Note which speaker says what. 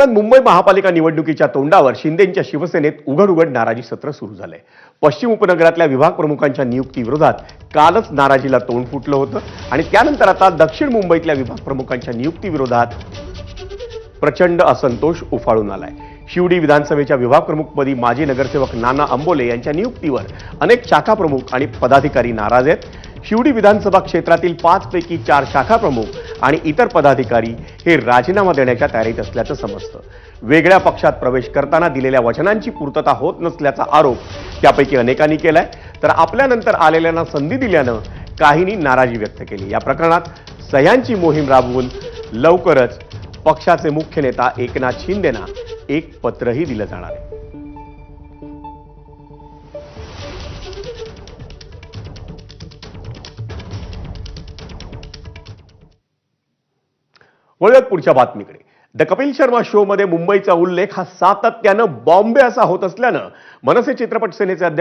Speaker 1: दरम्यान मुंबई महापालिका निवडणुकीच्या तोंडावर शिंदेंच्या शिवसेनेत उघड नाराजी सत्र सुरू झालंय। पश्चिम उपनगरातल्या विभाग प्रमुखांच्या नियुक्तीविरोधात कालच नाराजीला तोंड फुटलं होतं आणि त्यानंतर आता दक्षिण मुंबईतल्या विभाग प्रमुखांच्या नियुक्तीविरोधात प्रचंड असंतोष उफाळून आलाय। शिवडी विधानसभेच्या विभाग प्रमुखपदी माजी नगरसेवक नाना अंबोले यांच्या नियुक्तीवर अनेक शाखा प्रमुख आणि पदाधिकारी नाराज आहेत। शिवडी विधानसभा क्षेत्रातील 5 पैकी 4 शाखा प्रमुख आणि इतर पदाधिकारी हे राजीनामा देण्याच्या तयारीत असल्याचं समजतं। वेगळ्या पक्षात प्रवेश करताना दिलेल्या वचनांची पूर्तता होत नसल्याचा आरोप त्यापैकी अनेकांनी केलाय, तर आपल्यानंतर आलेल्यांना संधी दिल्यानं काहींनी नाराजी व्यक्त केली। या प्रकरणात सह्यांची मोहीम राबवून लवकरच पक्षाचे मुख्य नेता एकनाथ शिंदेंना एक पत्रही दिलं जाणार आहे। वळूयात पुढच्या बातमीकडे। द कपिल शर्मा शो मध्ये मुंबईचा उल्लेख हा सातत्यानं बॉम्बे असा होत असल्यानं मनसे चित्रपट सेनेचे अध्यक्ष